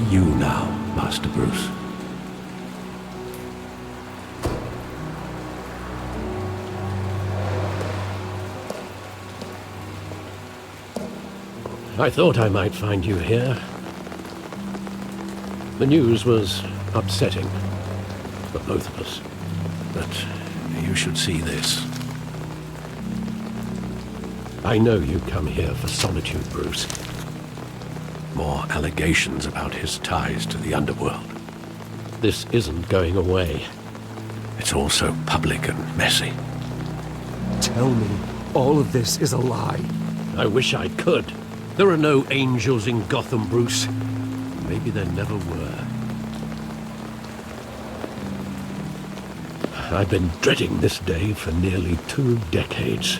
you now, Master Bruce. I thought I might find you here. The news was upsetting for both of us. But you should see this. I know you come here for solitude, Bruce. More allegations about his ties to the underworld. This isn't going away. It's all so public and messy. Tell me, all of this is a lie. I wish I could. There are no angels in Gotham, Bruce. Maybe there never were. I've been dreading this day for nearly 2 decades.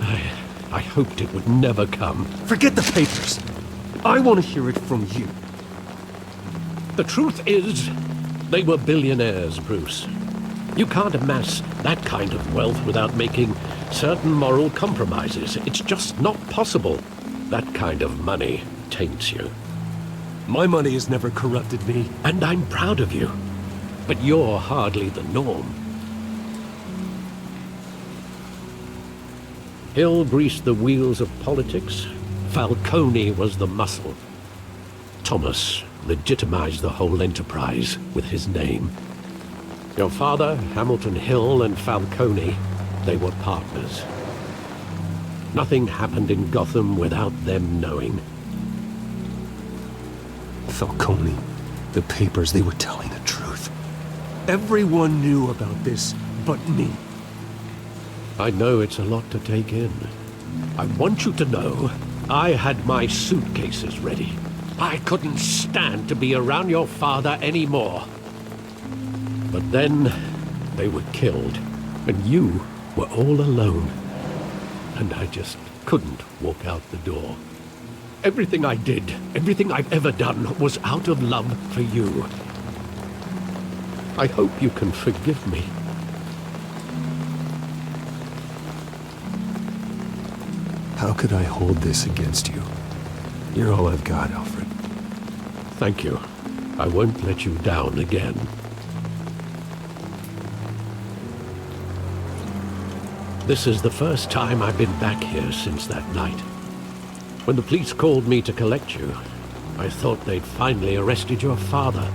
I hoped it would never come. Forget the papers. I want to hear it from you. The truth is, they were billionaires, Bruce. You can't amass that kind of wealth without making certain moral compromises. It's just not possible. That kind of money taints you. My money has never corrupted me. And I'm proud of you. But you're hardly the norm. Hill greased the wheels of politics. Falcone was the muscle. Thomas legitimized the whole enterprise with his name. Your father, Hamilton Hill, and Falcone, they were partners. Nothing happened in Gotham without them knowing. Falcone, the papers, they were telling the truth. Everyone knew about this but me. I know it's a lot to take in. I want you to know I had my suitcases ready. I couldn't stand to be around your father anymore. But then they were killed, and you were all alone. And I just couldn't walk out the door. Everything I did, everything I've ever done, was out of love for you. I hope you can forgive me. How could I hold this against you? You're all I've got, Alfred. Thank you. I won't let you down again. This is the first time I've been back here since that night. When the police called me to collect you, I thought they'd finally arrested your father.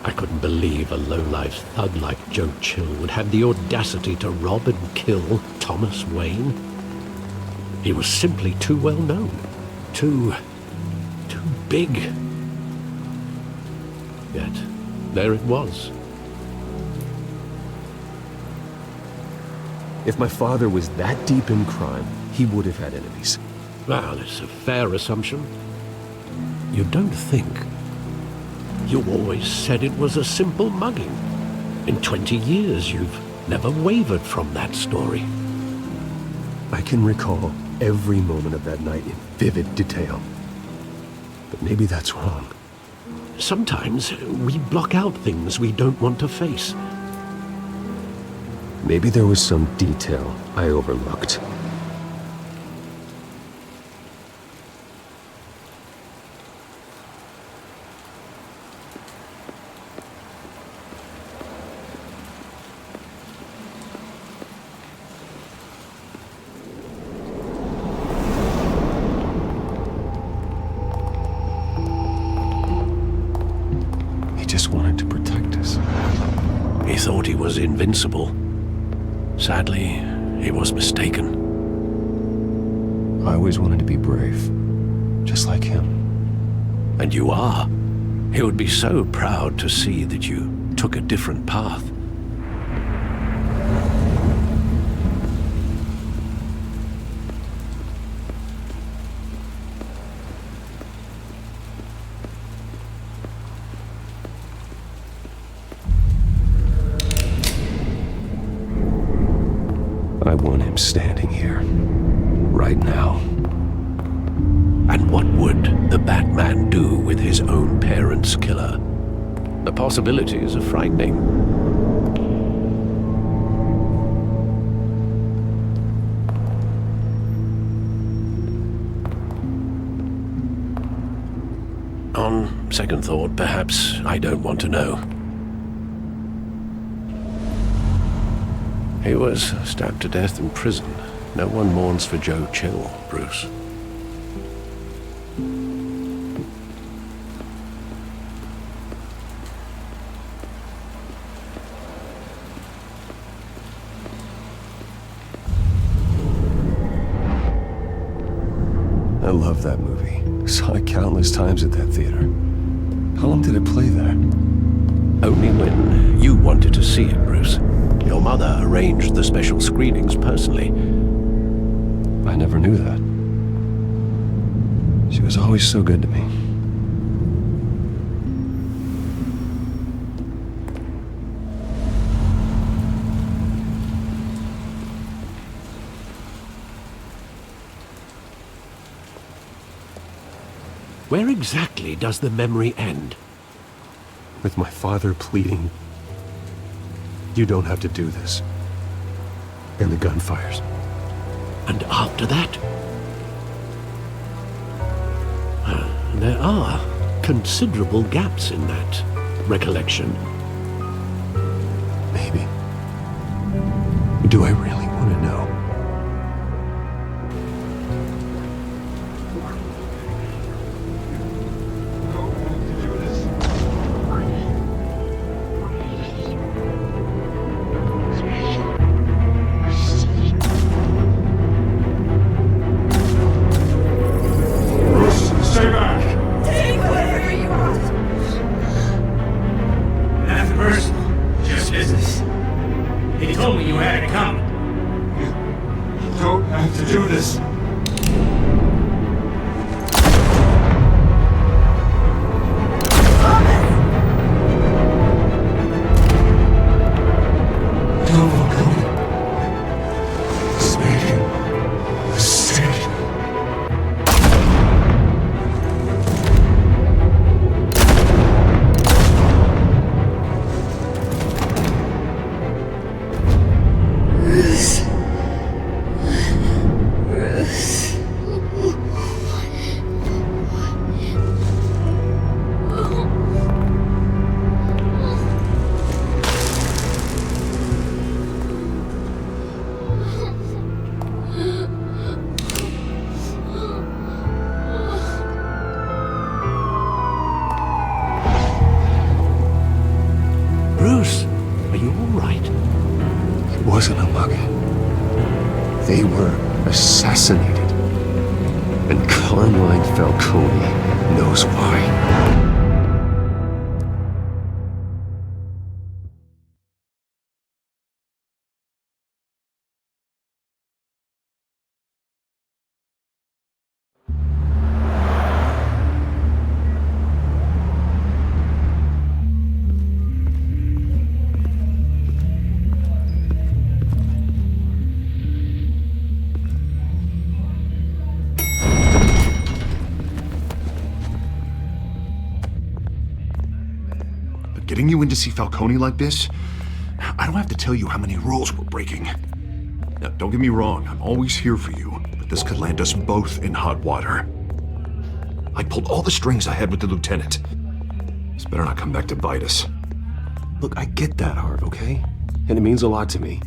I couldn't believe a low-life thug like Joe Chill would have the audacity to rob and kill Thomas Wayne. He was simply too well known. Too big. Yet, there it was. If my father was that deep in crime, he would have had enemies. Well, it's a fair assumption. You don't think. You always said it was a simple mugging. In 20 years, you've never wavered from that story. I can recall every moment of that night in vivid detail. But maybe that's wrong. Sometimes we block out things we don't want to face. Maybe there was some detail I overlooked. He just wanted to protect us. He thought he was invincible. Sadly, he was mistaken. I always wanted to be brave, just like him. And you are. He would be so proud to see that you took a different path. I want him standing here, right now. And what would the Batman do with his own parents' killer? The possibilities are frightening. On second thought, perhaps I don't want to know. He was stabbed to death in prison. No one mourns for Joe Chill, Bruce. I love that movie. Saw it countless times at that theater. How long did it play there? Only when you wanted to see it, Bruce. Your mother arranged the special screenings personally. I never knew that. She was always so good to me. Where exactly does the memory end? With my father pleading, "You don't have to do this." And the gun fires. And after that? There are considerable gaps in that recollection. Maybe. Do I really want to know? Bruce, are you all right? It wasn't a mug. They were assassinated. And Carmine Falcone knows why. Getting you in to see Falcone like this? I don't have to tell you how many rules we're breaking. Now, don't get me wrong, I'm always here for you, but this could land us both in hot water. I pulled all the strings I had with the lieutenant. This better not come back to bite us. Look, I get that, Harv, okay? And it means a lot to me.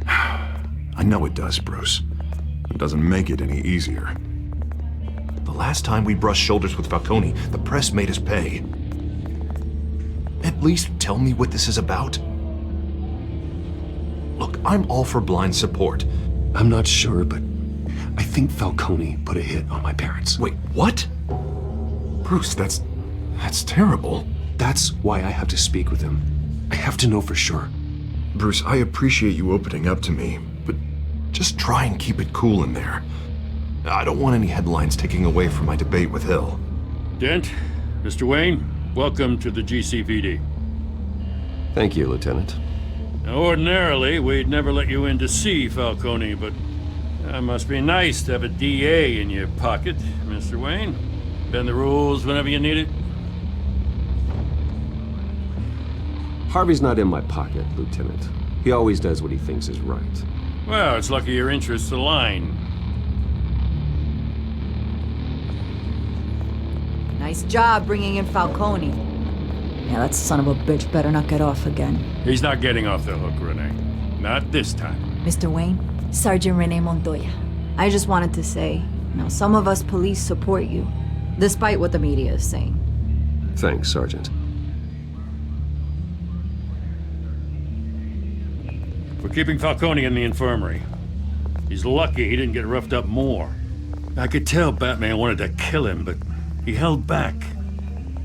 I know it does, Bruce. It doesn't make it any easier. The last time we brushed shoulders with Falcone, the press made us pay. At least tell me what this is about. Look, I'm all for blind support. I'm not sure, but I think Falcone put a hit on my parents. Wait, what? Bruce, that's terrible. That's why I have to speak with him. I have to know for sure. Bruce, I appreciate you opening up to me, but just try and keep it cool in there. I don't want any headlines taking away from my debate with Hill. Dent, Mr. Wayne, welcome to the GCPD. Thank you, Lieutenant. Now, ordinarily, we'd never let you in to see Falcone, but it must be nice to have a DA in your pocket, Mr. Wayne. Bend the rules whenever you need it. Harvey's not in my pocket, Lieutenant. He always does what he thinks is right. Well, it's lucky your interests align. Now Nice job bringing in Falcone. Yeah, that son of a bitch better not get off again. He's not getting off the hook, Renee. Not this time. Mr. Wayne, Sergeant Rene Montoya. I just wanted to say, some of us police support you, despite what the media is saying. Thanks, Sergeant. We're keeping Falcone in the infirmary. He's lucky he didn't get roughed up more. I could tell Batman wanted to kill him, but he held back.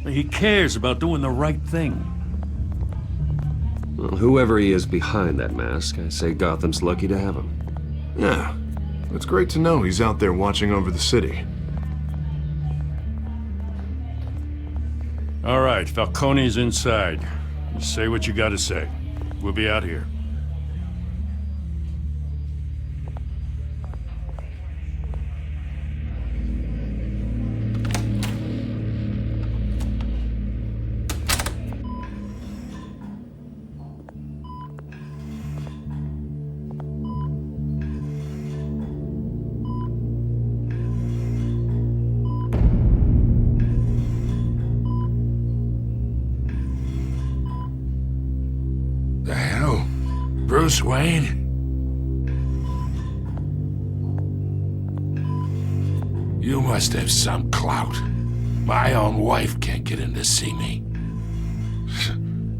He cares about doing the right thing. Well, whoever he is behind that mask, I say Gotham's lucky to have him. Yeah, it's great to know he's out there watching over the city. All right, Falcone's inside. You say what you gotta say. We'll be out here. The hell? Bruce Wayne? You must have some clout. My own wife can't get in to see me.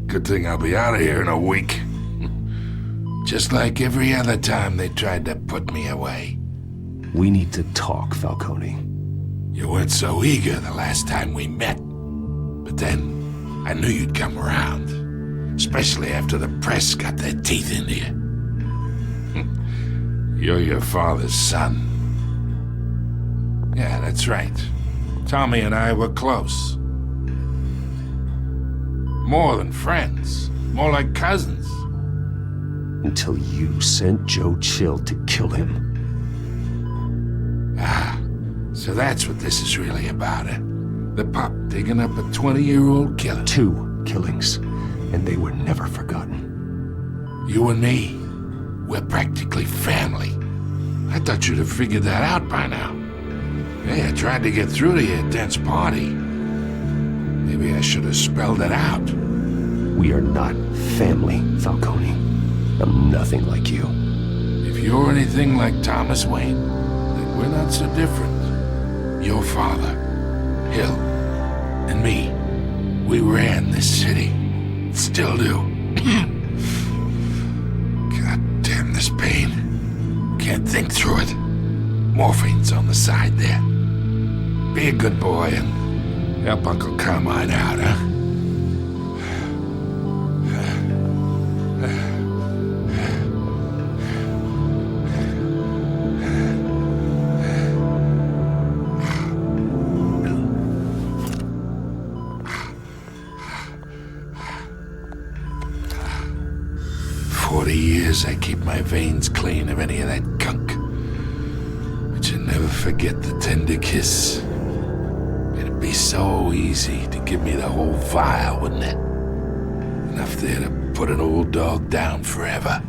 Good thing I'll be out of here in a week. Just like every other time they tried to put me away. We need to talk, Falcone. You weren't so eager the last time we met. But then, I knew you'd come around. Especially after the press got their teeth into you. You're your father's son. Yeah, that's right. Tommy and I were close. More than friends. More like cousins. Until you sent Joe Chill to kill him. Ah, so that's what this is really about, eh? The pup digging up a 20-year-old killer. 2 killings. And they were never forgotten. You and me, we're practically family. I thought you'd have figured that out by now. Hey, I tried to get through to you at Dent's party. Maybe I should have spelled it out. We are not family, Falcone. I'm nothing like you. If you're anything like Thomas Wayne, then we're not so different. Your father, Hill, and me, we ran this city. Still do. God damn this pain. Can't think through it. Morphine's on the side there. Be a good boy and help Uncle Carmine out, huh? 40 years I keep my veins clean of any of that gunk. But you never forget the tender kiss. It'd be so easy to give me the whole vial, wouldn't it? Enough there to put an old dog down forever.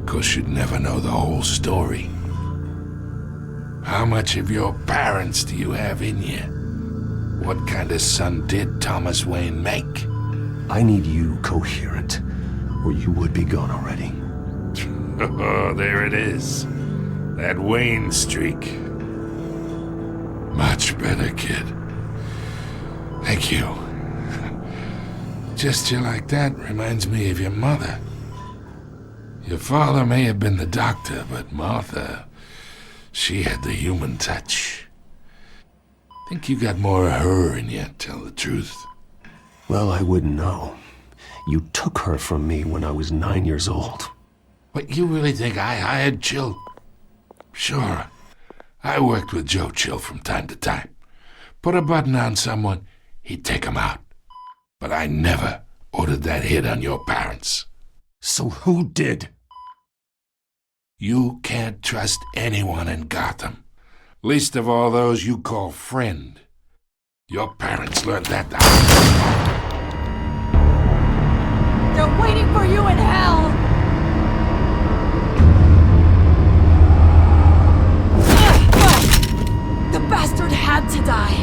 'Course you'd never know the whole story. How much of your parents do you have in you? What kind of son did Thomas Wayne make? I need you coherent, or you would be gone already. Oh, there it is. That Wayne streak. Much better, kid. Thank you. Gesture like that reminds me of your mother. Your father may have been the doctor, but Martha, she had the human touch. Think you got more of her in you, tell the truth. Well, I wouldn't know. You took her from me when I was 9 years old. What, you really think I hired Chill? Sure. I worked with Joe Chill from time to time. Put a button on someone, he'd take 'em out. But I never ordered that hit on your parents. So who did? You can't trust anyone in Gotham. Least of all those you call friend. Your parents learned that the They're waiting for you in hell! The bastard had to die.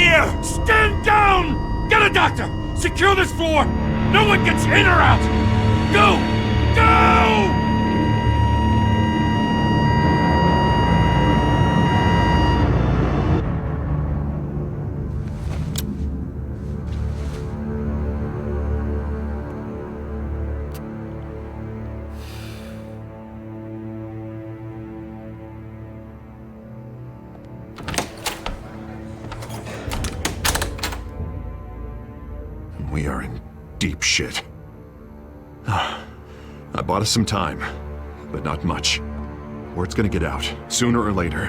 here! Stand down! Get a doctor! Secure this floor! No one gets in or out! Go! Go! We are in deep shit. I bought us some time, but not much. Word's gonna get out, sooner or later.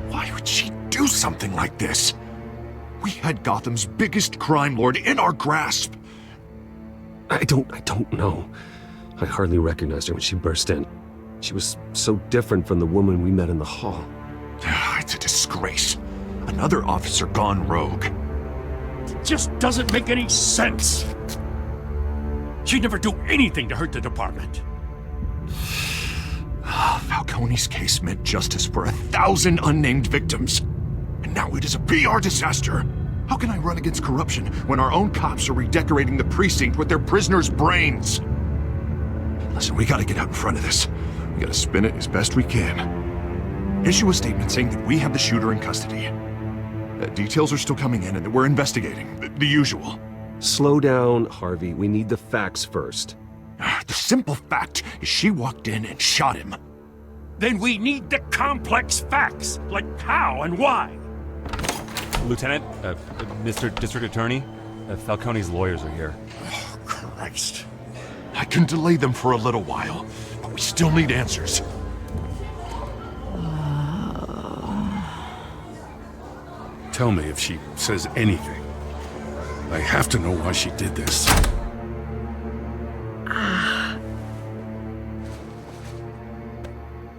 Why would she do something like this? We had Gotham's biggest crime lord in our grasp. I don't know. I hardly recognized her when she burst in. She was so different from the woman we met in the hall. It's a disgrace. Another officer gone rogue. Just doesn't make any sense. She'd never do anything to hurt the department. Falcone's case meant justice for 1,000 unnamed victims. And now it is a PR disaster. How can I run against corruption when our own cops are redecorating the precinct with their prisoners' brains? Listen, we gotta get out in front of this. We gotta spin it as best we can. Issue a statement saying that we have the shooter in custody. Details are still coming in and that we're investigating. The usual. Slow down, Harvey. We need the facts first. The simple fact is she walked in and shot him. Then we need the complex facts, like how and why. Lieutenant, Mr. District Attorney, Falcone's lawyers are here. Oh, Christ. I can delay them for a little while, but we still need answers. Tell me if she says anything. I have to know why she did this.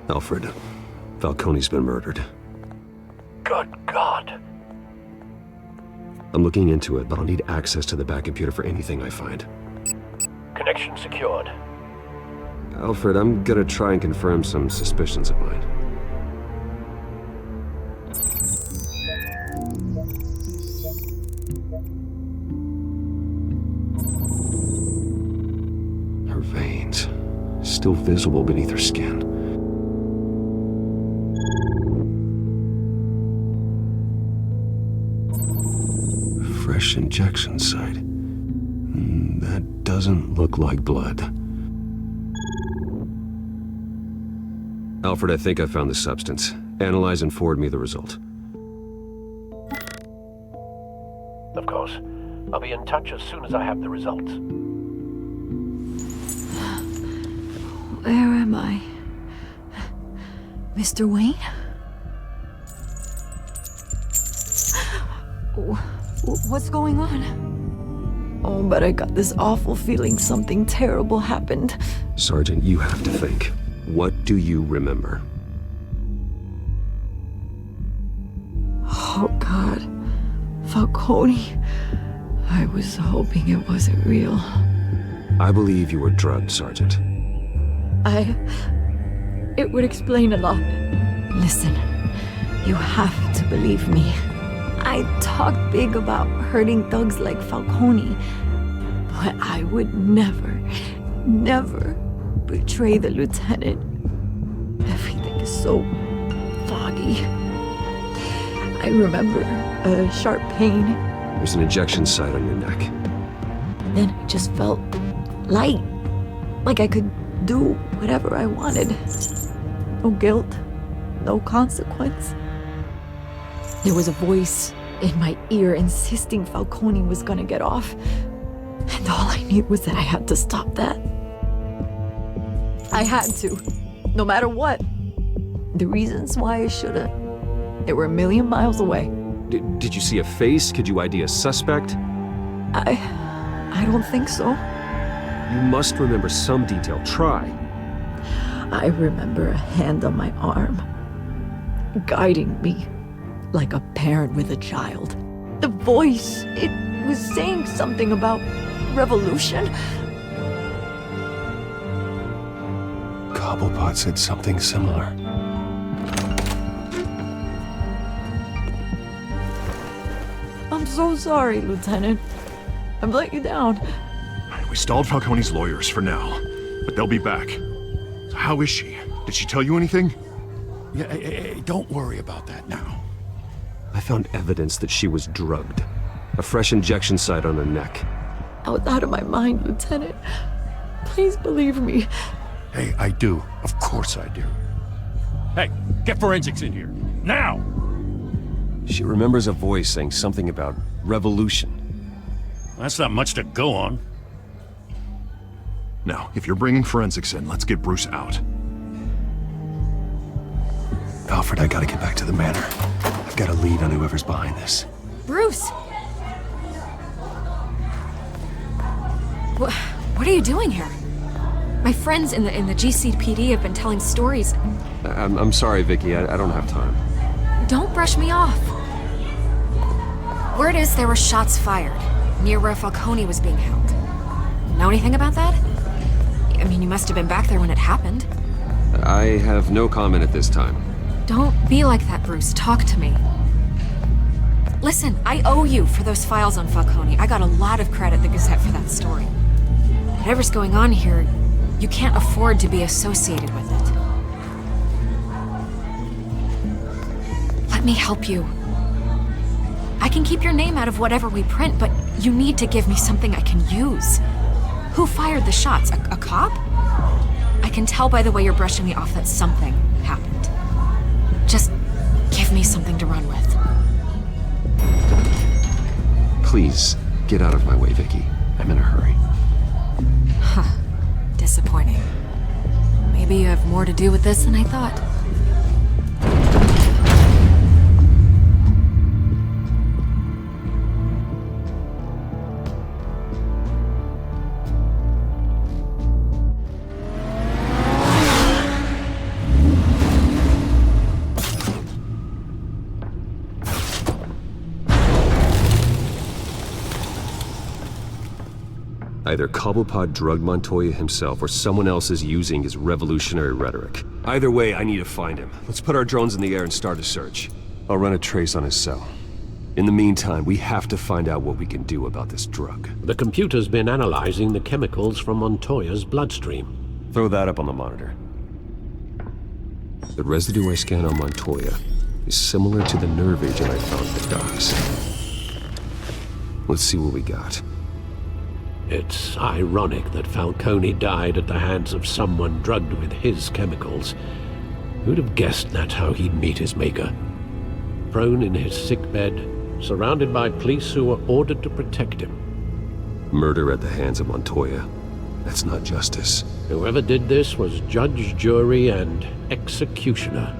Alfred, Falcone's been murdered. Good God. I'm looking into it, but I'll need access to the back computer for anything I find. Connection secured. Alfred, I'm gonna try and confirm some suspicions of mine. Her veins, still visible beneath her skin. Fresh injection site. That doesn't look like blood. Alfred, I think I found the substance. Analyze and forward me the result. Of course. I'll be in touch as soon as I have the results. Where am I? Mr. Wayne? What's going on? Oh, but I got this awful feeling something terrible happened. Sergeant, you have to think. What do you remember? Oh, God. Falcone. I was hoping it wasn't real. I believe you were drugged, Sergeant. It would explain a lot. Listen, you have to believe me. I talked big about hurting thugs like Falcone, but I would never betray the lieutenant. Everything is so foggy. I remember a sharp pain. There's an injection site on your neck. Then I just felt light, like I could do whatever I wanted. No guilt, no consequence. There was a voice in my ear insisting Falcone was gonna get off. And all I knew was that I had to stop that. I had to, no matter what. The reasons why I should've, they were a million miles away. Did you see a face? Could you ID a suspect? I don't think so. You must remember some detail. Try. I remember a hand on my arm, guiding me like a parent with a child. The voice, it was saying something about revolution. Cobblepot said something similar. I'm so sorry, Lieutenant. I've let you down. We stalled Falcone's lawyers for now, but they'll be back. So how is she? Did she tell you anything? Yeah, hey, don't worry about that now. I found evidence that she was drugged. A fresh injection site on her neck. I was out of my mind, Lieutenant. Please believe me. Hey, I do. Of course I do. Hey, get forensics in here. Now! She remembers a voice saying something about revolution. That's not much to go on. Now, if you're bringing forensics in, let's get Bruce out. Alfred, I gotta get back to the manor. I've got a lead on whoever's behind this. Bruce! What are you doing here? My friends in the GCPD have been telling stories. I'm sorry, Vicky. I don't have time. Don't brush me off. Word is there were shots fired near where Falcone was being held. Know anything about that? I mean, you must have been back there when it happened. I have no comment at this time. Don't be like that, Bruce. Talk to me. Listen, I owe you for those files on Falcone. I got a lot of credit at the Gazette for that story. Whatever's going on here, you can't afford to be associated with it. Let me help you. I can keep your name out of whatever we print, but you need to give me something I can use. Who fired the shots? A cop? I can tell by the way you're brushing me off that something happened. Just give me something to run with. Please, get out of my way, Vicky. I'm in a hurry. Huh. Disappointing. Maybe you have more to do with this than I thought. Either Cobblepot drugged Montoya himself or someone else is using his revolutionary rhetoric. Either way, I need to find him. Let's put our drones in the air and start a search. I'll run a trace on his cell. In the meantime, we have to find out what we can do about this drug. The computer's been analyzing the chemicals from Montoya's bloodstream. Throw that up on the monitor. The residue I scanned on Montoya is similar to the nerve agent I found at the docks. Let's see what we got. It's ironic that Falcone died at the hands of someone drugged with his chemicals. Who'd have guessed that's how he'd meet his maker? Prone in his sickbed, surrounded by police who were ordered to protect him. Murder at the hands of Montoya. That's not justice. Whoever did this was judge, jury, and executioner.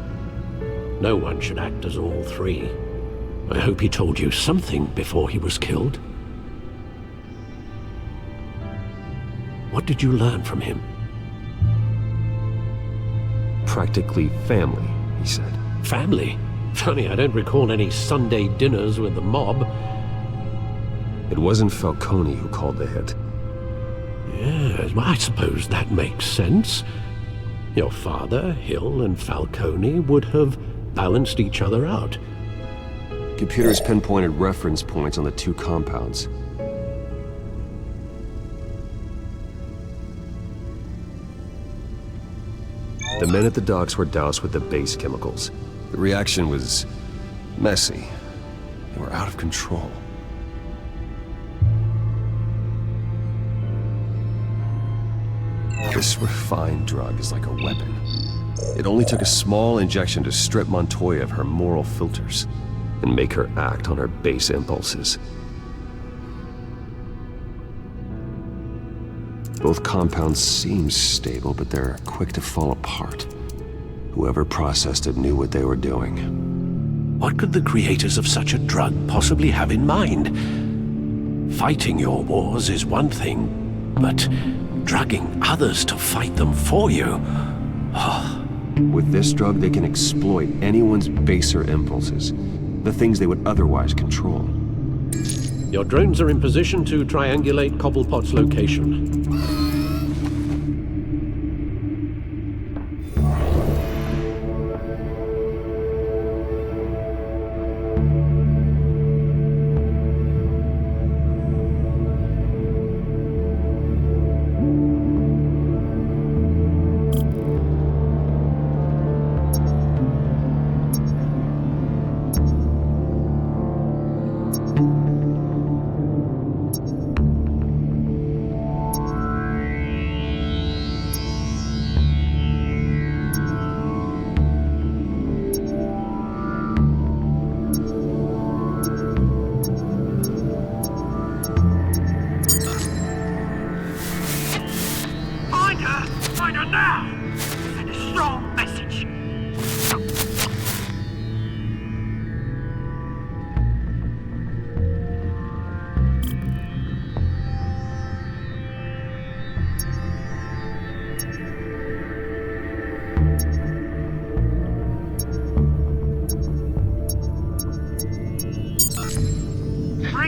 No one should act as all three. I hope he told you something before he was killed. What did you learn from him? Practically family, he said. Family? Funny, I don't recall any Sunday dinners with the mob. It wasn't Falcone who called the hit. Yes, well, I suppose that makes sense. Your father, Hill, and Falcone would have balanced each other out. Computers pinpointed reference points on the two compounds. The men at the docks were doused with the base chemicals. The reaction was messy. They were out of control. This refined drug is like a weapon. It only took a small injection to strip Montoya of her moral filters and make her act on her base impulses. Both compounds seem stable, but they're quick to fall apart. Whoever processed it knew what they were doing. What could the creators of such a drug possibly have in mind? Fighting your wars is one thing, but drugging others to fight them for you? With this drug, they can exploit anyone's baser impulses, the things they would otherwise control. Your drones are in position to triangulate Cobblepot's location.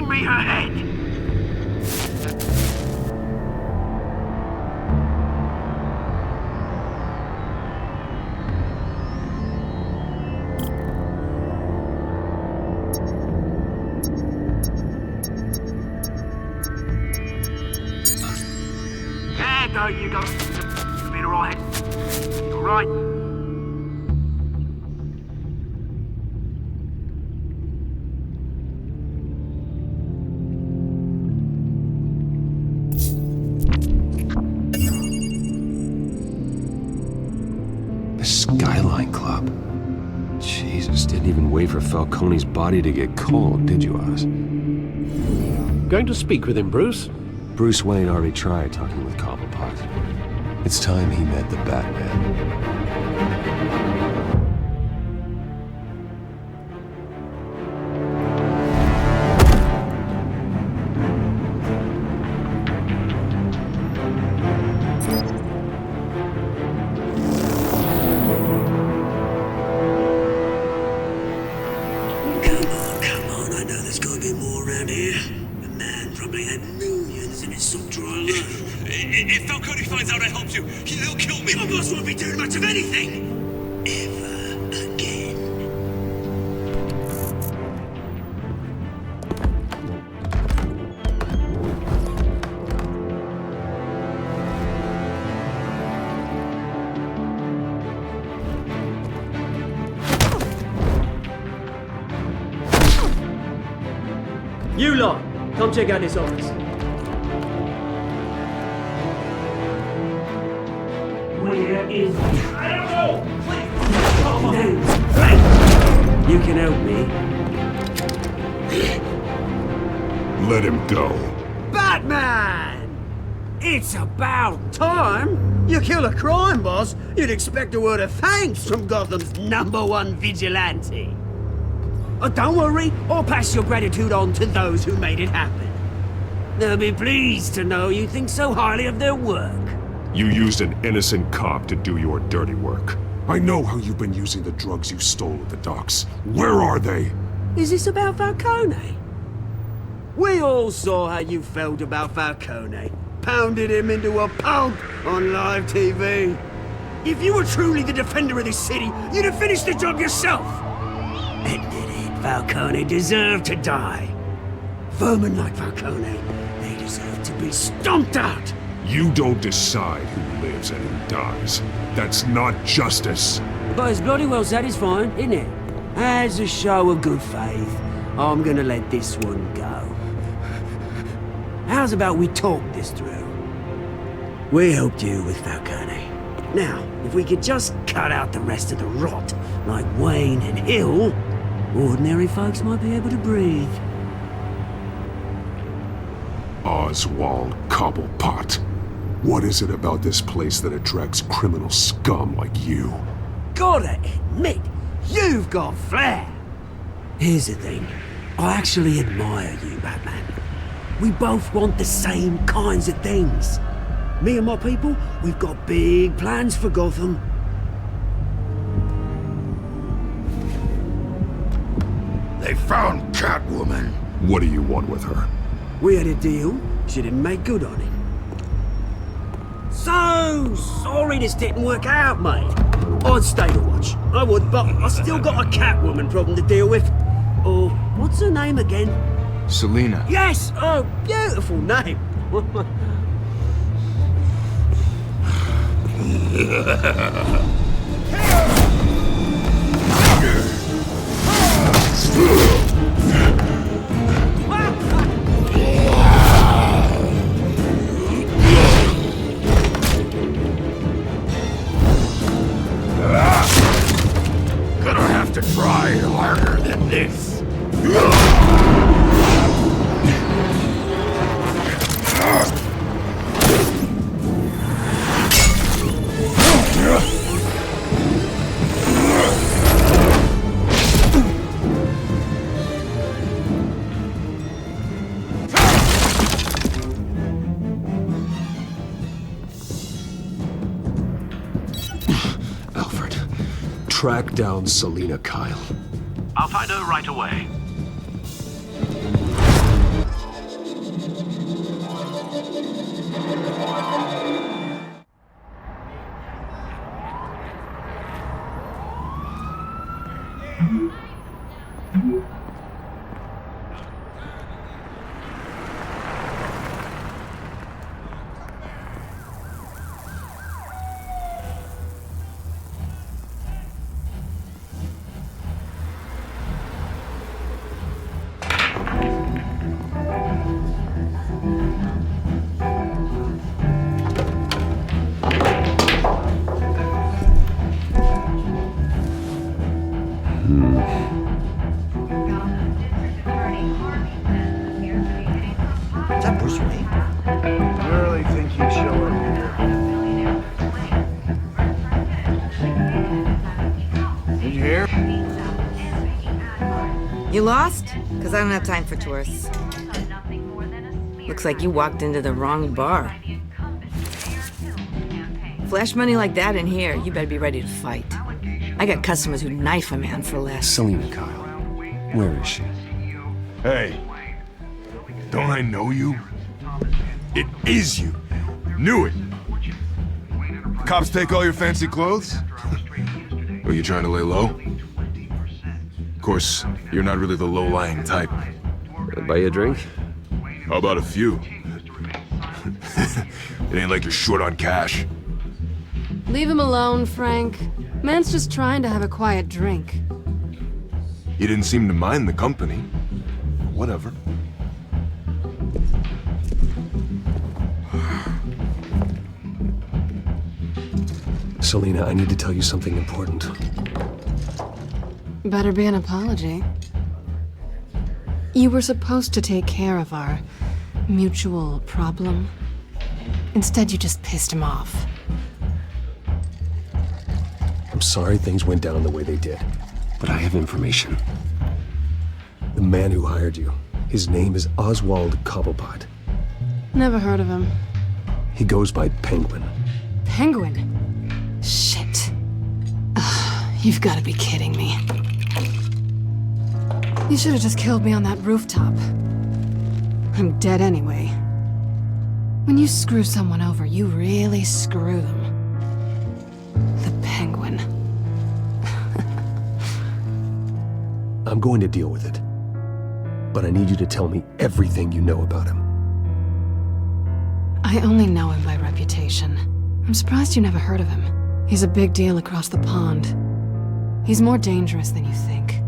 bring me her head! There, go, you go. You'll be alright. You alright? The Skyline Club. Jesus, didn't even wait for Falcone's body to get cold, did you, Oz? Going to speak with him, Bruce? Bruce Wayne already tried talking with Cobblepot. It's time he met the Batman. Come on, I know there's gotta be more around here. The man probably had millions in his sock drawer alone. If Falcone finds out I helped you, he'll kill me. Your boss won't be doing much of anything! Ever again. You lot, come check out this office. Where is he? I don't know! You can help me. Let him go. Batman! It's about time! You kill a crime boss, you'd expect a word of thanks from Gotham's #1 vigilante. Oh, don't worry, I'll pass your gratitude on to those who made it happen. They'll be pleased to know you think so highly of their work. You used an innocent cop to do your dirty work. I know how you've been using the drugs you stole at the docks. Where are they? Is this about Falcone? We all saw how you felt about Falcone. Pounded him into a pulp on live TV. If you were truly the defender of this city, you'd have finished the job yourself. Admit it, Falcone deserved to die. Vermin like Falcone, they deserve to be stomped out. You don't decide who lives and who dies. That's not justice. But it's bloody well satisfying, isn't it? As a show of good faith, I'm gonna let this one go. How's about we talk this through? We helped you with Falcone. Now, if we could just cut out the rest of the rot, like Wayne and Hill, ordinary folks might be able to breathe. Oswald Cobblepot. What is it about this place that attracts criminal scum like you? Gotta admit, you've got flair. Here's the thing. I actually admire you, Batman. We both want the same kinds of things. Me and my people, we've got big plans for Gotham. They found Catwoman. What do you want with her? We had a deal. She didn't make good on it. So sorry this didn't work out, mate. I'd stay to watch. I would, but I still got a Catwoman problem to deal with. Oh, what's her name again? Selina. Yes! Oh, beautiful name. Gonna have to try harder than this. Alfred, track down Selina Kyle. I'll find her right away. Is that Bruce Wayne? You really think he'd show up here? Did you hear? You lost? Because I don't have time for tourists. Looks like you walked into the wrong bar. Flash money like that in here, you better be ready to fight. I got customers who knife a man for less. Selina, Kyle. Where is she? Hey, don't I know you? It is you. Knew it. Cops take all your fancy clothes? Are you trying to lay low? Of course, you're not really the low-lying type. Buy you a drink? How about a few? It ain't like you're short on cash. Leave him alone, Frank. Man's just trying to have a quiet drink. You didn't seem to mind the company. Whatever. Selina, I need to tell you something important. Better be an apology. You were supposed to take care of our mutual problem. Instead, you just pissed him off. I'm sorry things went down the way they did, but I have information. The man who hired you, his name is Oswald Cobblepot. Never heard of him. He goes by Penguin. Penguin? Shit. Ugh, you've got to be kidding me. You should have just killed me on that rooftop. I'm dead anyway. When you screw someone over, you really screw them. The Penguin. I'm going to deal with it. But I need you to tell me everything you know about him. I only know him by reputation. I'm surprised you never heard of him. He's a big deal across the pond. He's more dangerous than you think.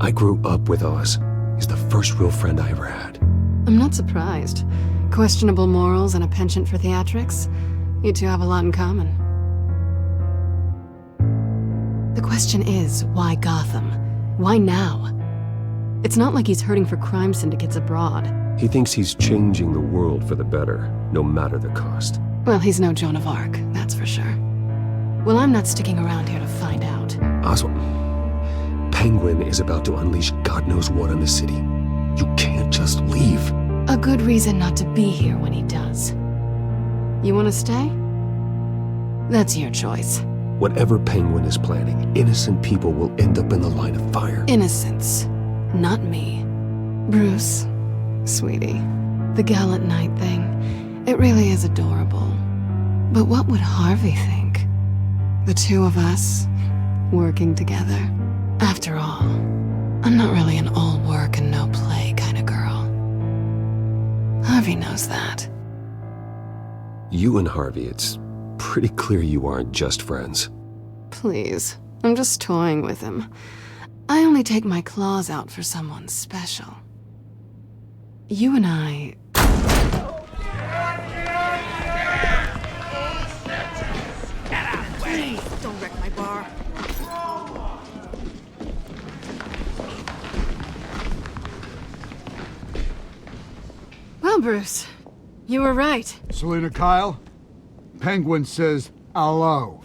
I grew up with Oz. He's the first real friend I ever had. I'm not surprised. Questionable morals and a penchant for theatrics. You two have a lot in common. The question is, why Gotham? Why now? It's not like he's hurting for crime syndicates abroad. He thinks he's changing the world for the better, no matter the cost. Well, he's no Joan of Arc, that's for sure. Well, I'm not sticking around here to find out. Oswald, Penguin is about to unleash God knows what on the city. You can't just leave. A good reason not to be here when he does. You want to stay? That's your choice. Whatever Penguin is planning, innocent people will end up in the line of fire. Innocence. Not me. Bruce, sweetie, the gallant knight thing, it really is adorable. But what would Harvey think? The two of us, working together. After all, I'm not really an all work and no play kind of girl. Harvey knows that. You and Harvey, it's pretty clear you aren't just friends. Please, I'm just toying with him. I only take my claws out for someone special. You and I... Please, don't wreck my bar. Well, Bruce, you were right. Selina, Kyle, Penguin says hello.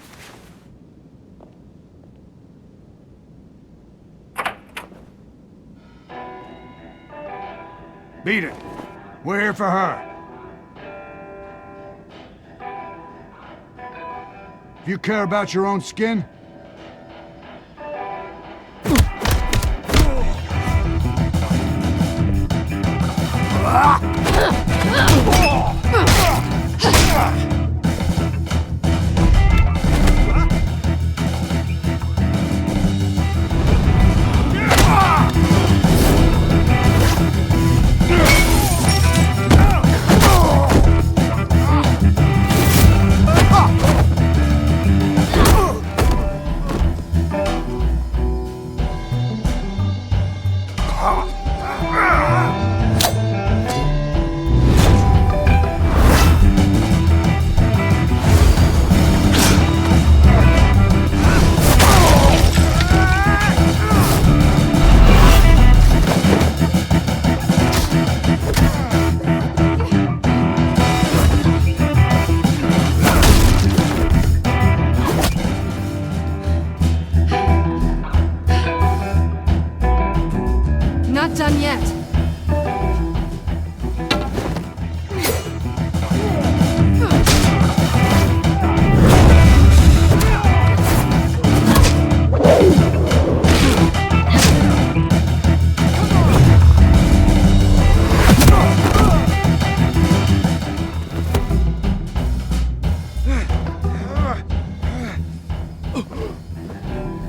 Beat it. We're here for her. If you care about your own skin, done yet.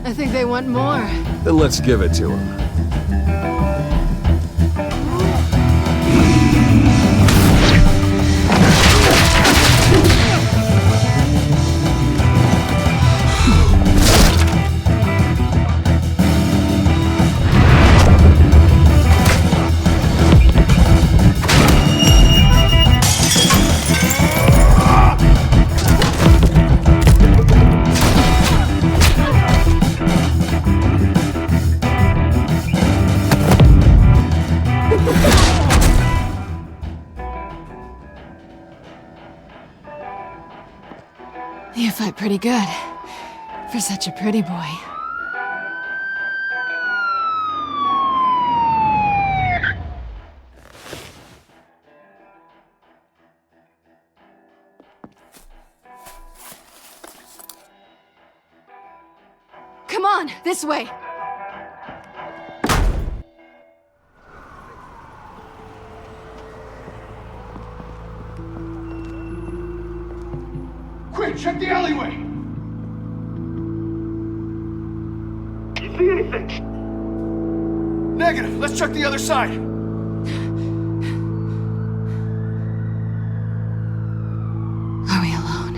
I think they want more. Then let's give it to him. You fight pretty good. For such a pretty boy. Come on, this way! Quick, check the alleyway! You see anything? Negative. Let's check the other side. Are we alone?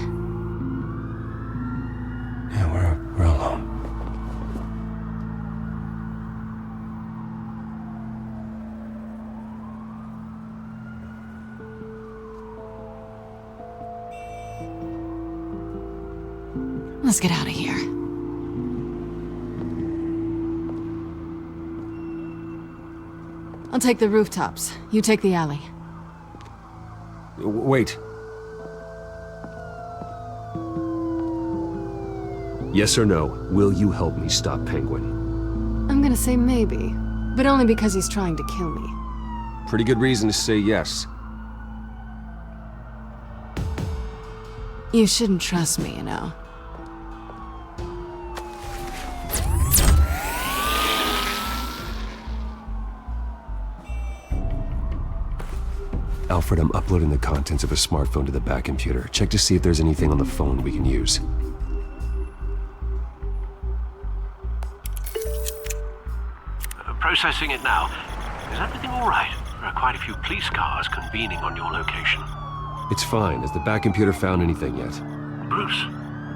Yeah, we're alone. Let's get out of here. I'll take the rooftops. You take the alley. Wait. Yes or no, will you help me stop Penguin? I'm gonna say maybe, but only because he's trying to kill me. Pretty good reason to say yes. You shouldn't trust me, you know. Alfred, I'm uploading the contents of a smartphone to the back computer. Check to see if there's anything on the phone we can use. Processing it now. Is everything all right? There are quite a few police cars convening on your location. It's fine. Has the back computer found anything yet? Bruce,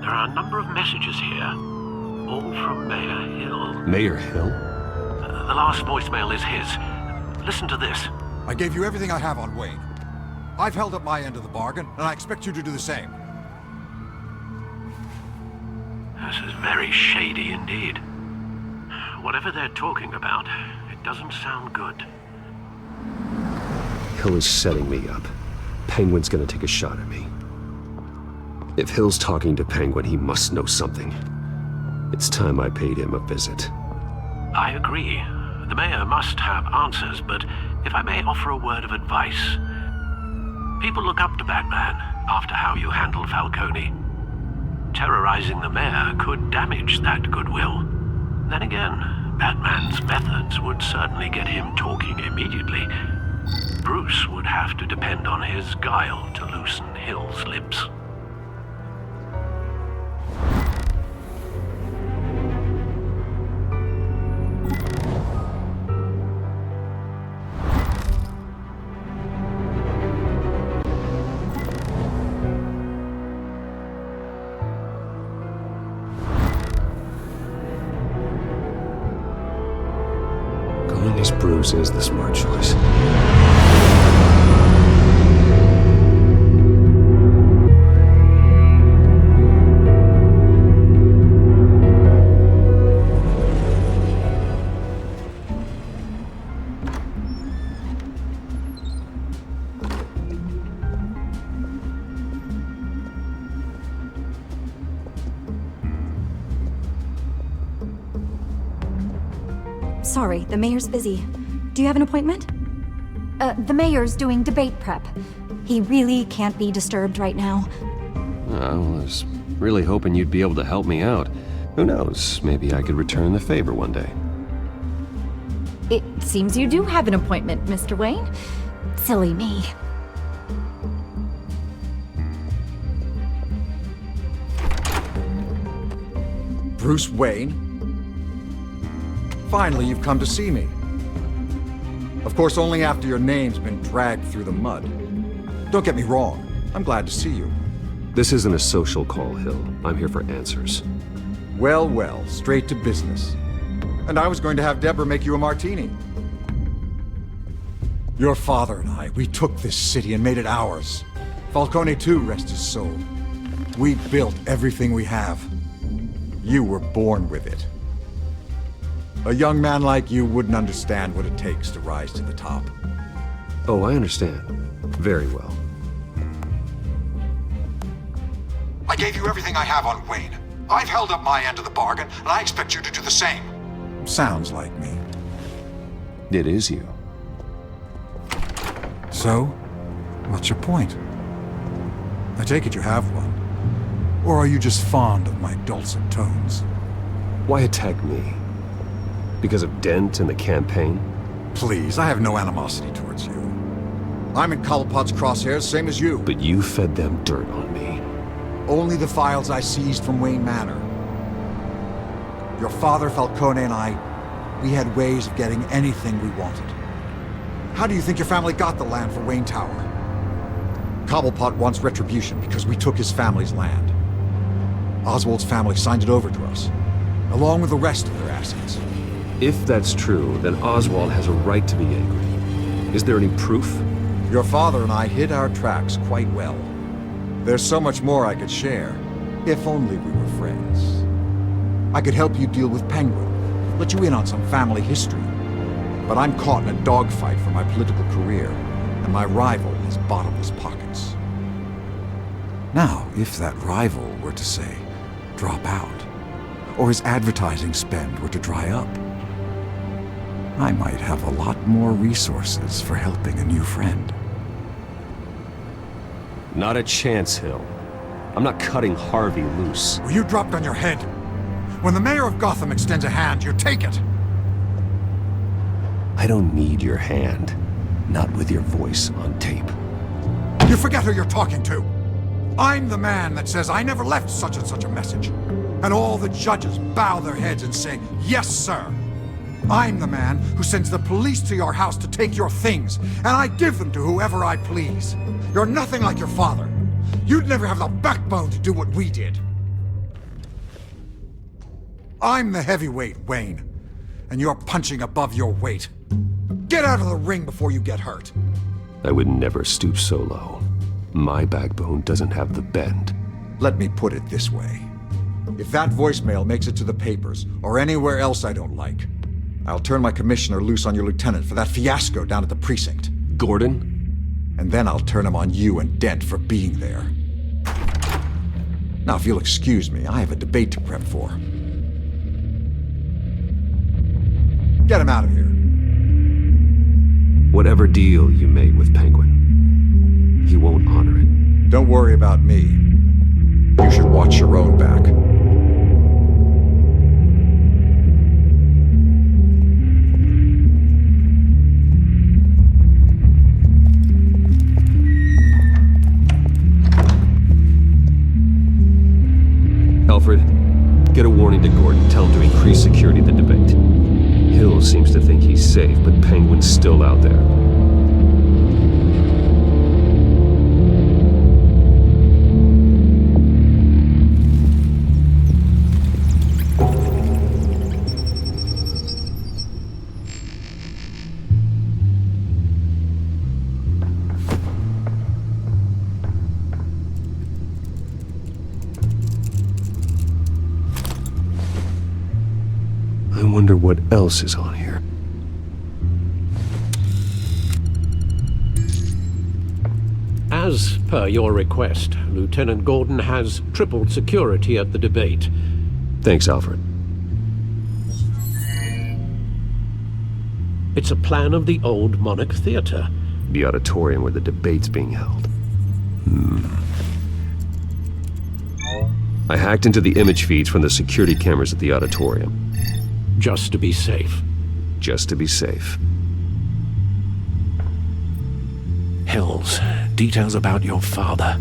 there are a number of messages here. All from Mayor Hill. Mayor Hill? The last voicemail is his. Listen to this. I gave you everything I have on Wayne. I've held up my end of the bargain, and I expect you to do the same. This is very shady indeed. Whatever they're talking about, it doesn't sound good. Hill is setting me up. Penguin's gonna take a shot at me. If Hill's talking to Penguin, he must know something. It's time I paid him a visit. I agree. The mayor must have answers, but if I may offer a word of advice. People look up to Batman after how you handled Falcone. Terrorizing the mayor could damage that goodwill. Then again, Batman's methods would certainly get him talking immediately. Bruce would have to depend on his guile to loosen Hill's lips. Going as Bruce is the smart choice. Sorry, the mayor's busy. Do you have an appointment? The mayor's doing debate prep. He really can't be disturbed right now. I was really hoping you'd be able to help me out. Who knows, maybe I could return the favor one day. It seems you do have an appointment, Mr. Wayne. Silly me. Bruce Wayne? Finally, you've come to see me. Of course, only after your name's been dragged through the mud. Don't get me wrong, I'm glad to see you. This isn't a social call, Hill. I'm here for answers. Well, well, straight to business. And I was going to have Deborah make you a martini. Your father and I, we took this city and made it ours. Falcone too, rest his soul. We built everything we have. You were born with it. A young man like you wouldn't understand what it takes to rise to the top. Oh, I understand. Very well. I gave you everything I have on Wayne. I've held up my end of the bargain, and I expect you to do the same. Sounds like me. It is you. So, what's your point? I take it you have one. Or are you just fond of my dulcet tones? Why attack me? Because of Dent and the campaign? Please, I have no animosity towards you. I'm in Cobblepot's crosshairs, same as you. But you fed them dirt on me. Only the files I seized from Wayne Manor. Your father, Falcone, and I, we had ways of getting anything we wanted. How do you think your family got the land for Wayne Tower? Cobblepot wants retribution because we took his family's land. Oswald's family signed it over to us, along with the rest of their assets. If that's true, then Oswald has a right to be angry. Is there any proof? Your father and I hid our tracks quite well. There's so much more I could share, if only we were friends. I could help you deal with Penguin, let you in on some family history. But I'm caught in a dogfight for my political career, and my rival has bottomless pockets. Now, if that rival were to say, drop out, or his advertising spend were to dry up, I might have a lot more resources for helping a new friend. Not a chance, Hill. I'm not cutting Harvey loose. Well, you dropped on your head. When the mayor of Gotham extends a hand, you take it. I don't need your hand. Not with your voice on tape. You forget who you're talking to. I'm the man that says I never left such and such a message. And all the judges bow their heads and say, yes, sir. I'm the man who sends the police to your house to take your things, and I give them to whoever I please. You're nothing like your father. You'd never have the backbone to do what we did. I'm the heavyweight, Wayne, and you're punching above your weight. Get out of the ring before you get hurt. I would never stoop so low. My backbone doesn't have the bend. Let me put it this way. If that voicemail makes it to the papers, or anywhere else I don't like, I'll turn my commissioner loose on your lieutenant for that fiasco down at the precinct. Gordon? And then I'll turn him on you and Dent for being there. Now, if you'll excuse me, I have a debate to prep for. Get him out of here. Whatever deal you made with Penguin, he won't honor it. Don't worry about me. You should watch your own back. Alfred, get a warning to Gordon. Tell him to increase security at the debate. Hill seems to think he's safe, but Penguin's still out there. I wonder what else is on here. As per your request, Lieutenant Gordon has tripled security at the debate. Thanks, Alfred. It's a plan of the old Monarch Theater. The auditorium where the debate's being held. I hacked into the image feeds from the security cameras at the auditorium. Just to be safe. Just to be safe. Hills, details about your father.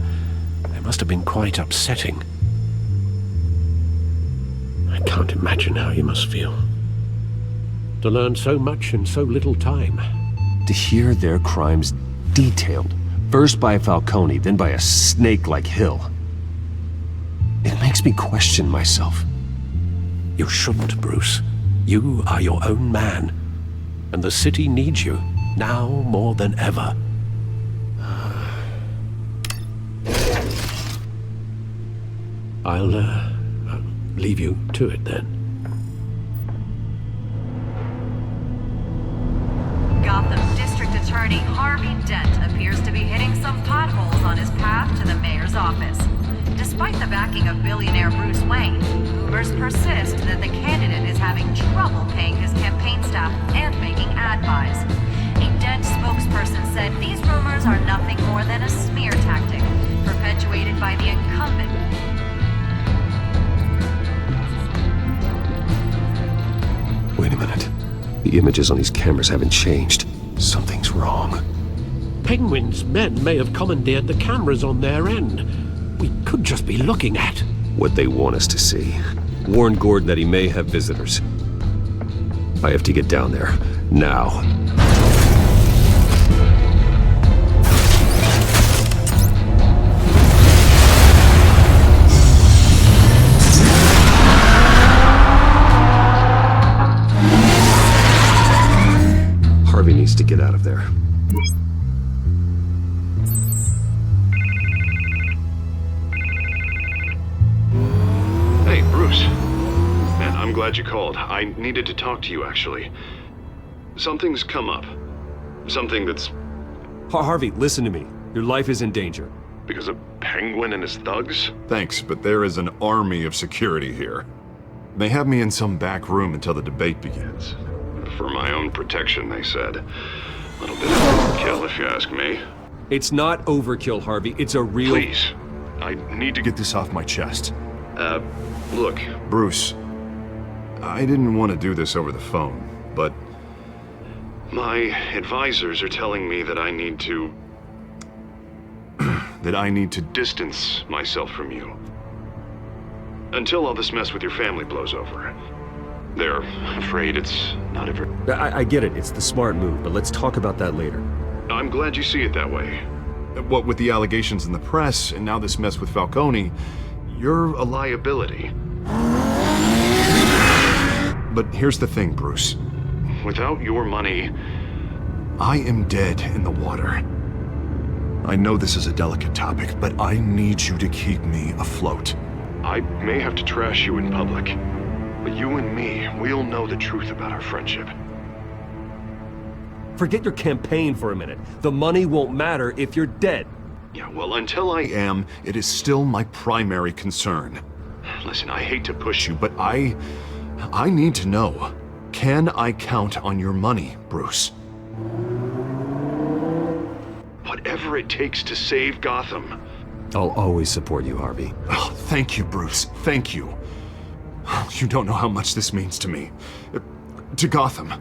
They must have been quite upsetting. I can't imagine how you must feel. To learn so much in so little time. To hear their crimes detailed, first by Falcone, then by a snake like Hill. It makes me question myself. You shouldn't, Bruce. You are your own man. And the city needs you, now more than ever. I'll leave you to it then. Gotham District Attorney Harvey Dent appears to be hitting some potholes on his path to the mayor's office. Despite the backing of billionaire Bruce Wayne, rumors persist that the candidate is having trouble paying his campaign staff and making ad buys. A Dent spokesperson said these rumors are nothing more than a smear tactic, perpetuated by the incumbent. Wait a minute. The images on these cameras haven't changed. Something's wrong. Penguin's men may have commandeered the cameras on their end. We could just be looking at what they want us to see. Warn Gordon that he may have visitors. I have to get down there. Now. Harvey needs to get out of there. Hey, Bruce. Man, I'm glad you called. I needed to talk to you, actually. Something's come up. Something that's... Harvey, listen to me. Your life is in danger. Because of Penguin and his thugs? Thanks, but there is an army of security here. They have me in some back room until the debate begins. For my own protection, they said. A little bit of overkill, if you ask me. It's not overkill, Harvey. It's a real... Please. I need to get this off my chest. Look, Bruce. I didn't want to do this over the phone, but... my advisors are telling me that I need to... that I need to distance myself from you. Until all this mess with your family blows over. They're afraid it's not ever... I get it. It's the smart move, but let's talk about that later. I'm glad you see it that way. What with the allegations in the press, and now this mess with Falcone, you're a liability. But here's the thing, Bruce. Without your money, I am dead in the water. I know this is a delicate topic, but I need you to keep me afloat. I may have to trash you in public, but you and me, we'll know the truth about our friendship. Forget your campaign for a minute. The money won't matter if you're dead. Yeah, well, until I am, it is still my primary concern. Listen, I hate to push you, but I need to know. Can I count on your money, Bruce? Whatever it takes to save Gotham. I'll always support you, Harvey. Oh, thank you, Bruce. Thank you. You don't know how much this means to me. To Gotham.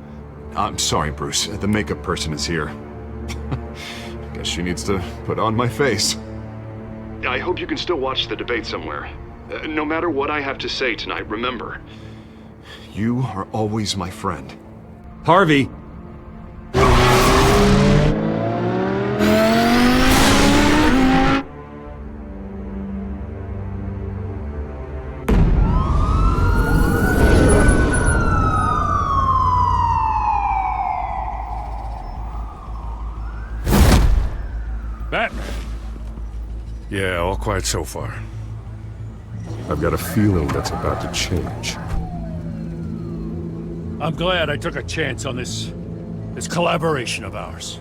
I'm sorry, Bruce. The makeup person is here. Guess she needs to put on my face. I hope you can still watch the debate somewhere. No matter what I have to say tonight, remember, you are always my friend. Harvey! Batman. Yeah, all quiet so far. I've got a feeling that's about to change. I'm glad I took a chance on this collaboration of ours.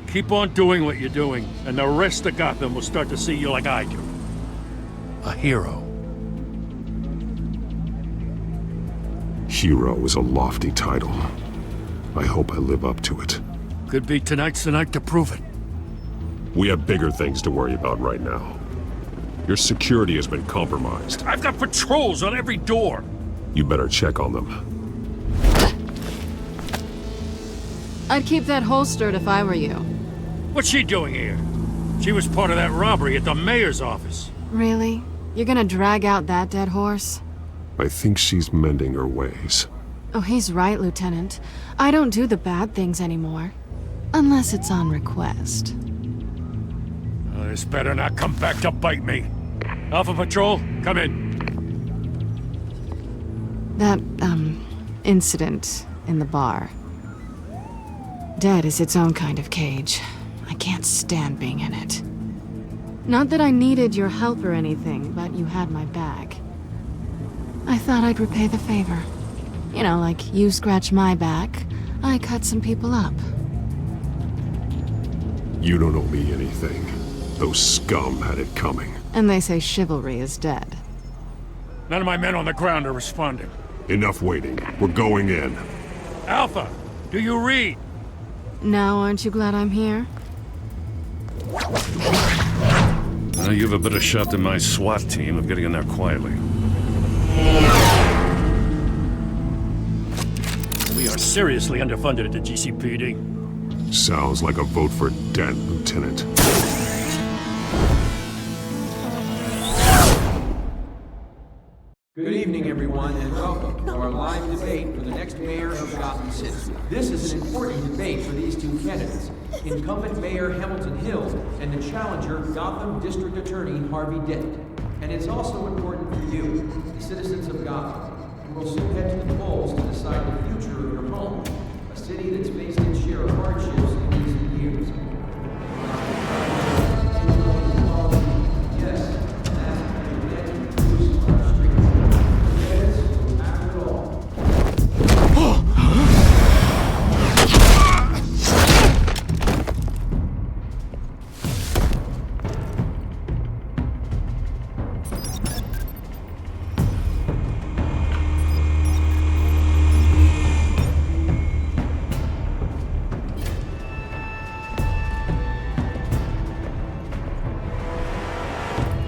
Keep on doing what you're doing, and the rest of Gotham will start to see you like I do. A hero. Hero is a lofty title. I hope I live up to it. Could be tonight's the night to prove it. We have bigger things to worry about right now. Your security has been compromised. I've got patrols on every door. You better check on them. I'd keep that holstered if I were you. What's she doing here? She was part of that robbery at the mayor's office. Really? You're gonna drag out that dead horse? I think she's mending her ways. Oh, he's right, Lieutenant. I don't do the bad things anymore. Unless it's on request. This better not come back to bite me. Alpha Patrol, come in. That, incident in the bar. Dead is its own kind of cage. I can't stand being in it. Not that I needed your help or anything, but you had my back. I thought I'd repay the favor. You know, like you scratch my back, I cut some people up. You don't owe me anything. Those scum had it coming. And they say chivalry is dead. None of my men on the ground are responding. Enough waiting. We're going in. Alpha, do you read? Now aren't you glad I'm here? Well, you have a better shot than my SWAT team of getting in there quietly. We are seriously underfunded at the GCPD. Sounds like a vote for Dent, Lieutenant. Good evening, everyone, and welcome to our live debate for the next mayor of Gotham City. This is an important debate for these two candidates, incumbent Mayor Hamilton Hill and the challenger Gotham District Attorney Harvey Dent. And it's also important for you, the citizens of Gotham, who will soon head to the polls to decide the future of your home, a city that's faced its share of hardships in recent years.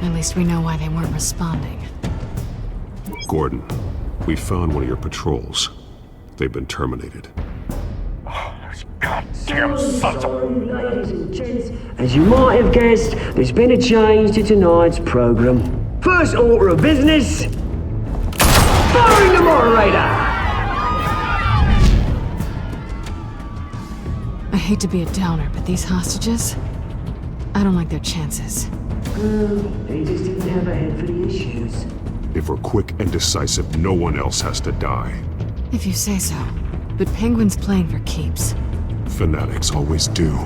At least we know why they weren't responding. Gordon, we found one of your patrols. They've been terminated. Goddamn sons of... Ladies and gents, as you might have guessed, there's been a change to tonight's program. First order of business... firing the moderator! I hate to be a downer, but these hostages... I don't like their chances. They just didn't have a head for the issues. If we're quick and decisive, no one else has to die. If you say so. But Penguin's playing for keeps. Fanatics always do.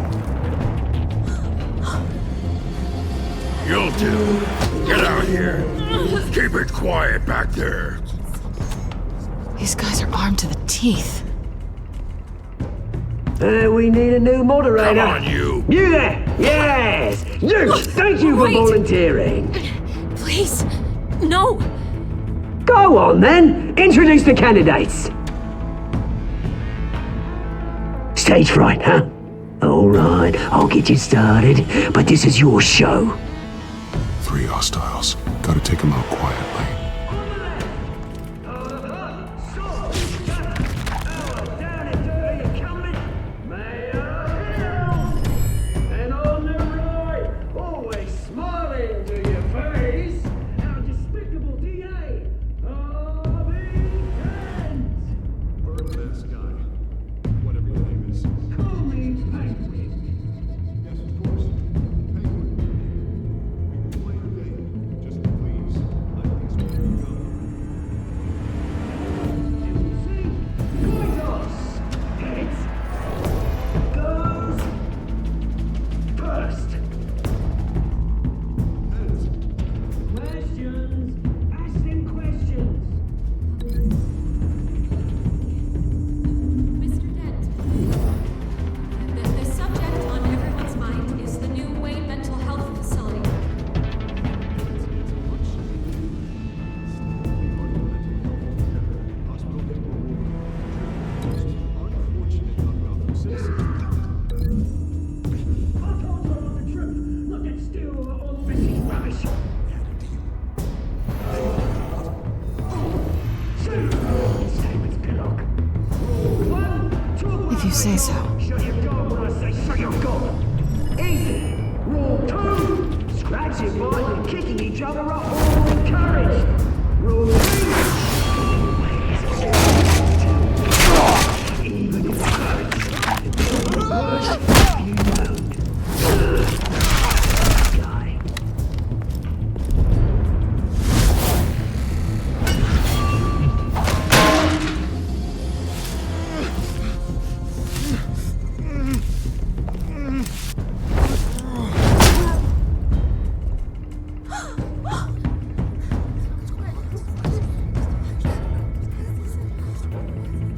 You'll do. Get out here. Keep it quiet back there. These guys are armed to the teeth. We need a new moderator. Come on, you. You there! Yes! You! Thank you for volunteering. Please, no. Go on then. Introduce the candidates. Stage fright, huh? All right, I'll get you started, but this is your show. 3 hostiles. Gotta take them out quietly. say so. Shut your door when I say shut your door. Easy. Rule 2. Scratching, biting, and kicking each other are all encouraged. Rule 3. Even if it hurts, the worst if you don't. Guy.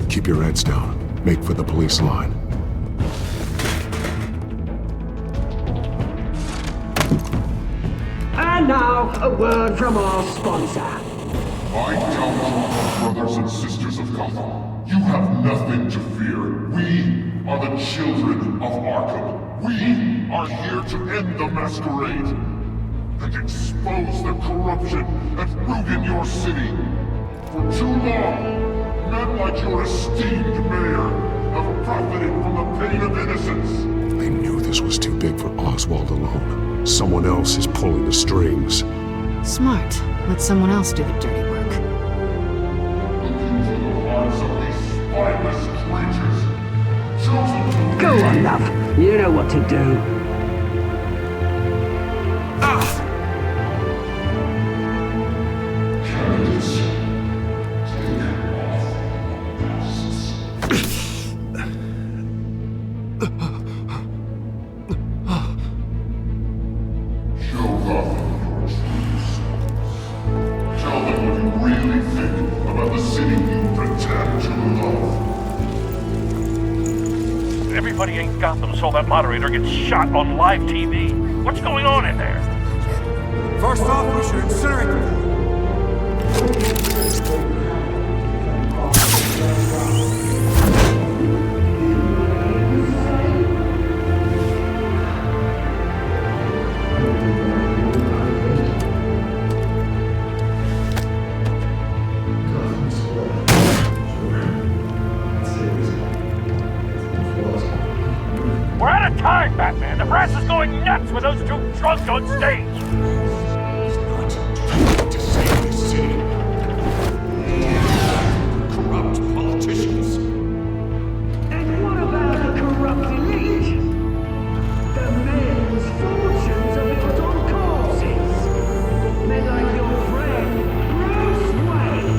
Keep your heads down. Make for the police line. And now, a word from our sponsor. I tell you, brothers and sisters of Gotham, you have nothing to fear. We are the children of Arkham. We are here to end the masquerade and expose the corruption that ruin your city. For too long, men like your esteemed mayor have profited from the pain of innocence. They knew this was too big for Oswald alone. Someone else is pulling the strings. Smart. Let someone else do the dirty work. Look into the hearts of these spineless creatures. Chosen to Go on, love. You know what to do. Candidates, take off your masks. Show Gotham your true selves. Tell them what you really think about the city you pretend to love. Everybody in Gotham saw that moderator get shot on live TV. What's going on in there? First off, we should incinerate the boy. We're out of time, Batman. The brass is going nuts with those two drunks on stage. To save this city. Corrupt politicians. And what about the corrupt elite? The men whose fortunes are built on corpses. Men like your friend, Bruce Wayne.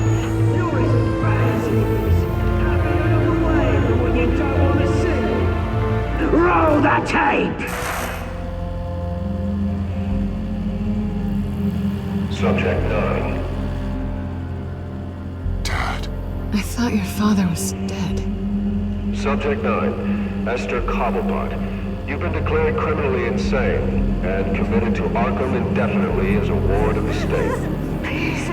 You're as bad as he is. Happy another way from what you don't want to see. Roll the tape! Subject 9. Dad. I thought your father was dead. Subject 9, Esther Cobblepot. You've been declared criminally insane and committed to Arkham indefinitely as a ward of the state. Please,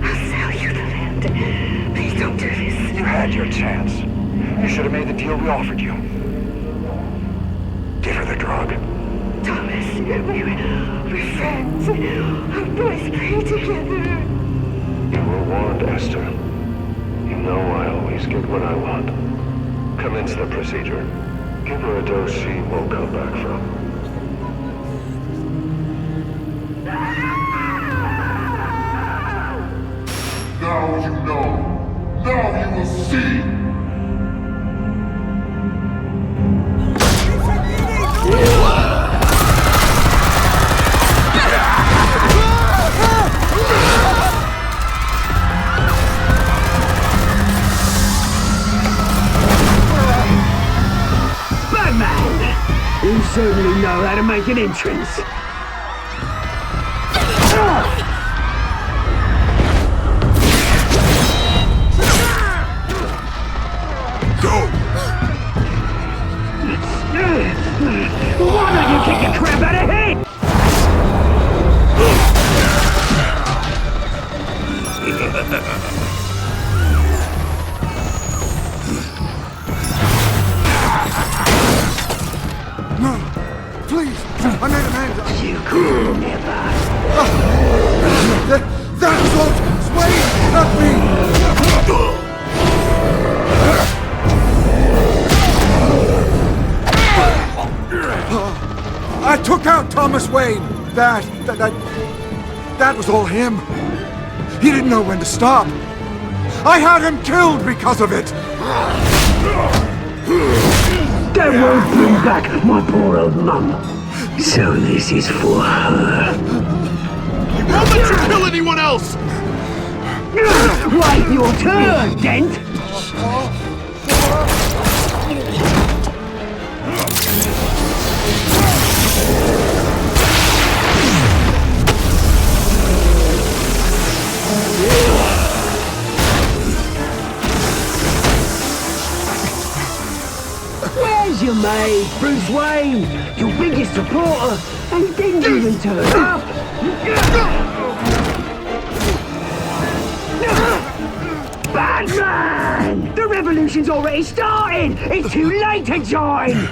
I'll sell you the land. Please don't do this. You had your chance. You should have made the deal we offered you. Give her the drug. Thomas, we're friends. Our boys play together. You were warned, Esther. You know I always get what I want. Commence the procedure. Give her a dose she won't come back from. Now you know. Now you will see. Batman! You certainly know how to make an entrance. Why don't you kick the crap out of him? No, please, I made a man. You could never. That was Wayne, not me. Thomas Wayne! That was all him. He didn't know when to stop. I had him killed because of it! That won't bring back my poor old mum. So this is for her. He won't let you kill anyone else! Wait your turn, Dent! Where's your mate, Bruce Wayne? Your biggest supporter, and he didn't even turn up! Batman! The revolution's already started! It's too late to join!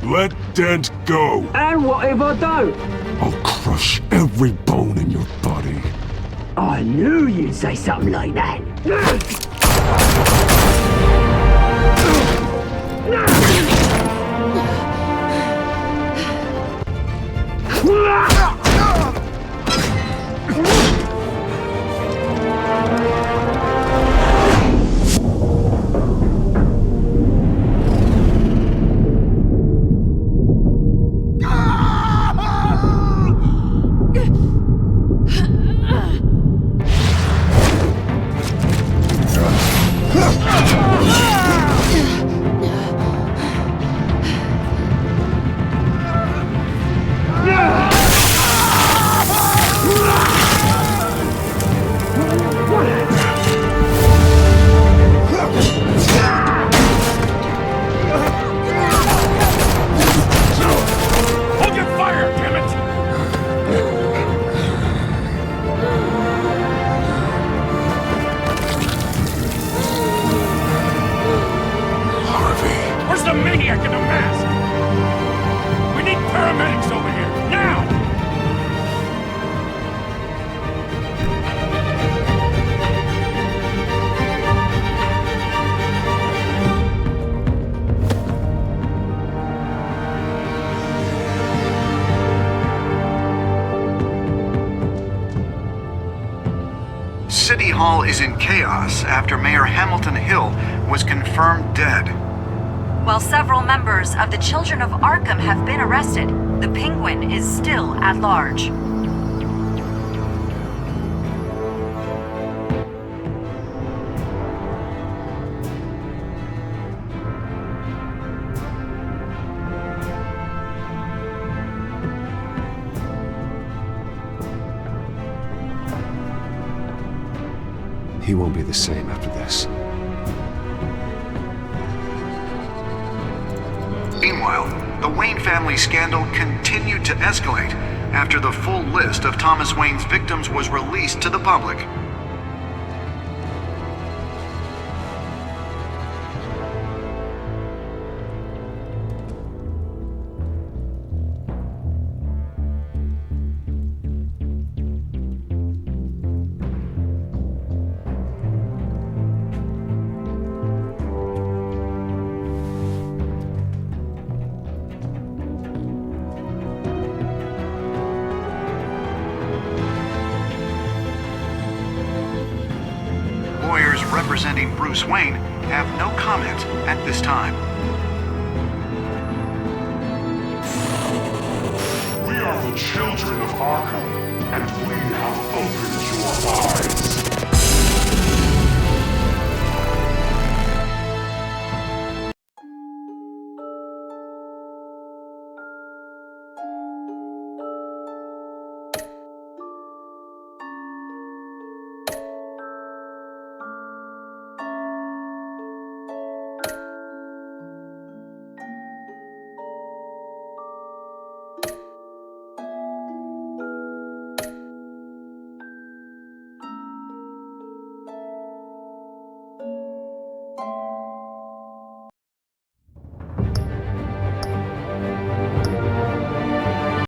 Let Dent go! And what if I don't? I'll crush every bone in your body. I knew you'd say something like that. City Hall is in chaos after Mayor Hamilton Hill was confirmed dead. While several members of the Children of Arkham have been arrested, the Penguin is still at large. He won't be the same after this. Meanwhile, the Wayne family scandal continued to escalate after the full list of Thomas Wayne's victims was released to the public. Lawyers representing Bruce Wayne have no comment at this time. We are the children of Arkham, and we have